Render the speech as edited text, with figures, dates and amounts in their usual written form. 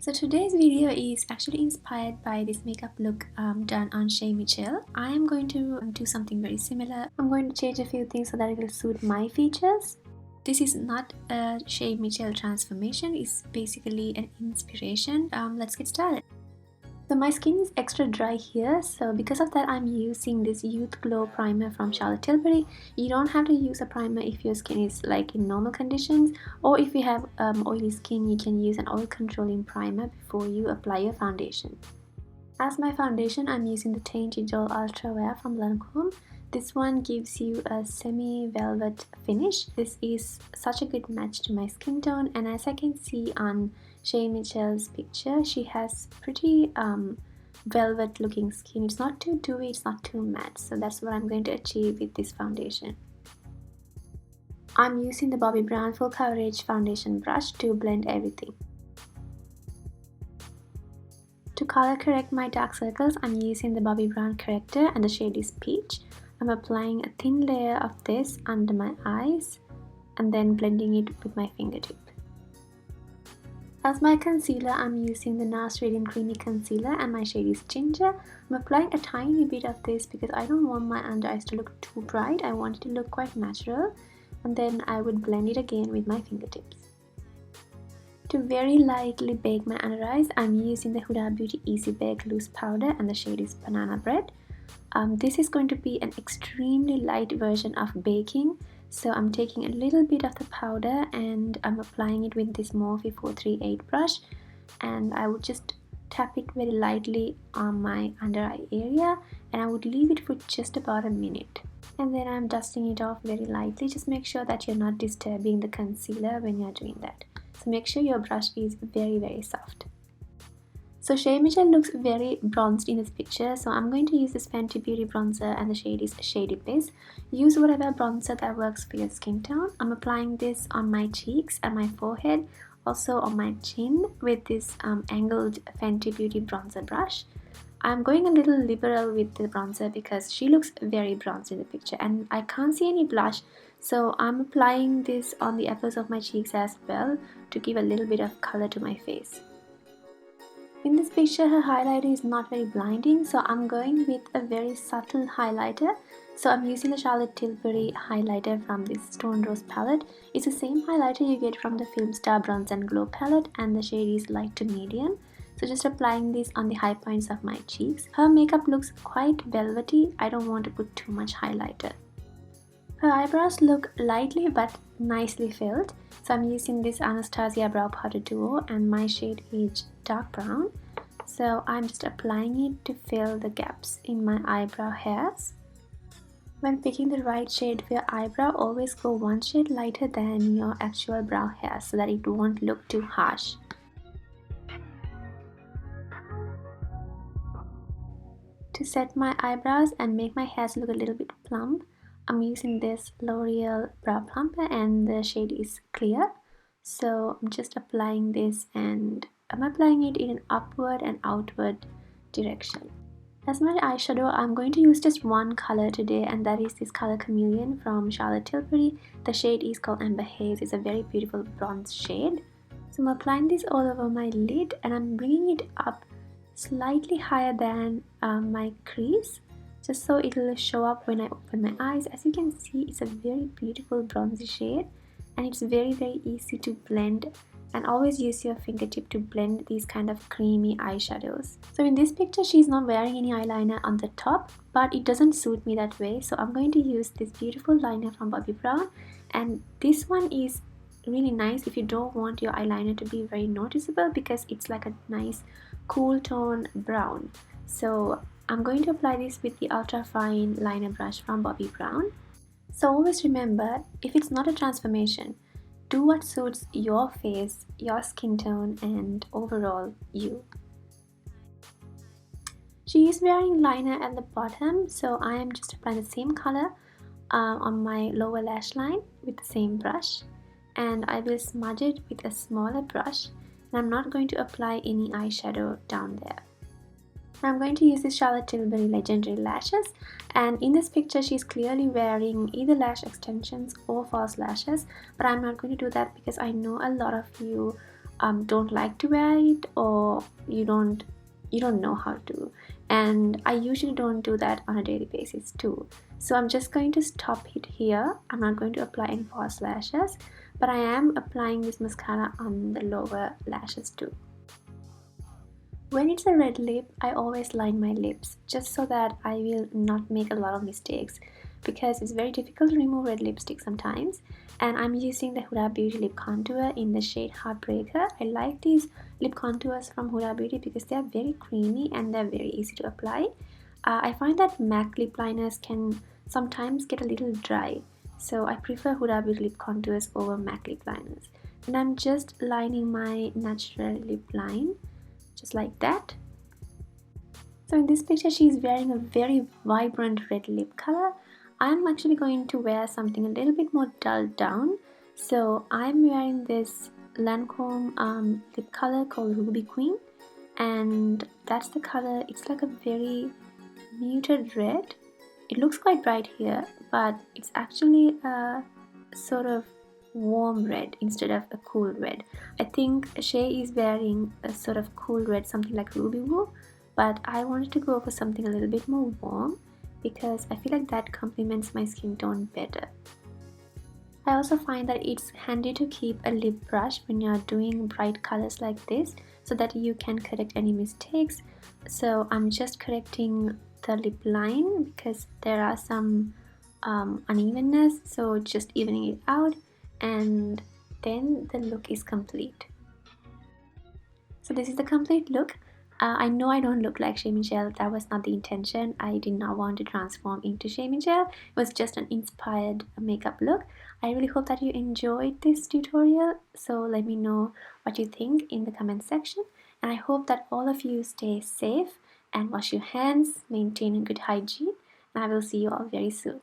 So today's video is actually inspired by this makeup look done on Shay. I am going to do something very similar. I'm going to change a few things so that it will suit my features. This is not a Shay transformation, it's basically an inspiration. Let's get started. So my skin is extra dry here, so because of that I'm using this Youth Glow primer from Tilbury. You don't have to use a primer if your skin is like in normal conditions, or if you have oily skin you can use an oil controlling primer before you apply your foundation. As my foundation I'm using the Teint Idole Ultra Wear from Lancome. This one gives you a semi-velvet finish. This is such a good match to my skin tone, and as I can see on Shay picture, she has pretty velvet looking skin. It's not too dewy, it's not too matte, so that's what I'm going to achieve with this foundation. I'm using the Bobbi Brown Full Coverage Foundation brush to blend everything. To color correct my dark circles, I'm using the Bobbi Brown Corrector and the shade is Peach. I'm applying a thin layer of this under my eyes and then blending it with my fingertip. As my concealer, I'm using the NARS Radiant Creamy Concealer and my shade is Ginger. I'm applying a tiny bit of this because I don't want my under eyes to look too bright. I want it to look quite natural, and then I would blend it again with my fingertips. To very lightly bake my under eyes, I'm using the Huda Beauty Easy Bake Loose Powder and the shade is Banana Bread. This is going to be an extremely light version of baking. So I'm taking a little bit of the powder and I'm applying it with this Morphe 438 brush, and I would just tap it very lightly on my under eye area, and I would leave it for just about a minute. And then I'm dusting it off very lightly. Just make sure that you're not disturbing the concealer when you're doing that. So make sure your brush is very soft. So Shay looks very bronzed in this picture, so I'm going to use this Fenty Beauty bronzer and the shade is Shady Base. Use whatever bronzer that works for your skin tone. I'm applying this on my cheeks and my forehead, also on my chin with this angled Fenty Beauty bronzer brush. I'm going a little liberal with the bronzer because she looks very bronzed in the picture and I can't see any blush, so I'm applying this on the apples of my cheeks as well to give a little bit of color to my face. In this picture, her highlighter is not very blinding, so I'm going with a very subtle highlighter. So I'm using the Tilbury highlighter from this Stone Rose palette. It's the same highlighter you get from the Filmstar Bronze and Glow palette, and the shade is light to medium. So just applying this on the high points of my cheeks. Her makeup looks quite velvety. I don't want to put too much highlighter. Her eyebrows look lightly but nicely filled. So I'm using this Anastasia Brow Powder Duo and my shade is dark brown. So I'm just applying it to fill the gaps in my eyebrow hairs. When picking the right shade for your eyebrow, always go one shade lighter than your actual brow hair so that it won't look too harsh. To set my eyebrows and make my hairs look a little bit plump, I'm using this L'Oreal Brow Plumper and the shade is Clear. So I'm just applying this and I'm applying it in an upward and outward direction. As my eyeshadow, I'm going to use just one color today, and that is this color Chameleon from Tilbury. The shade is called Amber Haze. It's a very beautiful bronze shade. So I'm applying this all over my lid and I'm bringing it up slightly higher than my crease, just so it will show up when I open my eyes. As you can see, it's a very beautiful bronzy shade and it's very easy to blend, and always use your fingertip to blend these kind of creamy eyeshadows. So in this picture she's not wearing any eyeliner on the top, but it doesn't suit me that way, so I'm going to use this beautiful liner from Bobbi Brown, and this one is really nice if you don't want your eyeliner to be very noticeable because it's like a nice cool tone brown. So I'm going to apply this with the ultra fine liner brush from Bobbi Brown. So always remember, if it's not a transformation, do what suits your face, your skin tone and overall you. She is wearing liner at the bottom, so I am just applying the same color on my lower lash line with the same brush, and I will smudge it with a smaller brush, and I'm not going to apply any eyeshadow down there. I'm going to use this Tilbury Legendary Lashes, and in this picture she's clearly wearing either lash extensions or false lashes, but I'm not going to do that because I know a lot of you don't like to wear it, or you don't know how to. And I usually don't do that on a daily basis too. So I'm just going to stop it here. I'm not going to apply any false lashes, but I am applying this mascara on the lower lashes too. When it's a red lip, I always line my lips just so that I will not make a lot of mistakes, because it's very difficult to remove red lipstick sometimes. And I'm using the Huda Beauty lip contour in the shade Heartbreaker. I like these lip contours from Huda Beauty because they are very creamy and they're very easy to apply. I find that MAC lip liners can sometimes get a little dry, so I prefer Huda Beauty lip contours over MAC lip liners. And I'm just lining my natural lip line just like that. So in this picture she's wearing a very vibrant red lip color. I'm actually going to wear something a little bit more dulled down. So I'm wearing this Lancome lip color called Ruby Queen, and that's the color. It's like a very muted red. It looks quite bright here, but it's actually a sort of warm red instead of a cool red. I think Shay is wearing a sort of cool red, something like Ruby Woo, but I wanted to go for something a little bit more warm because I feel like that complements my skin tone better. I also find that it's handy to keep a lip brush when you're doing bright colors like this so that you can correct any mistakes. So I'm just correcting the lip line because there are some unevenness, so just evening it out, and then the look is complete. So this is the complete look. I know I don't look like Shay Michelle. That was not the intention. I did not want to transform into Shay Michelle. It was just an inspired makeup look. I really hope that you enjoyed this tutorial. So let me know what you think in the comment section. And I hope that all of you stay safe and wash your hands, maintain a good hygiene. And I will see you all very soon.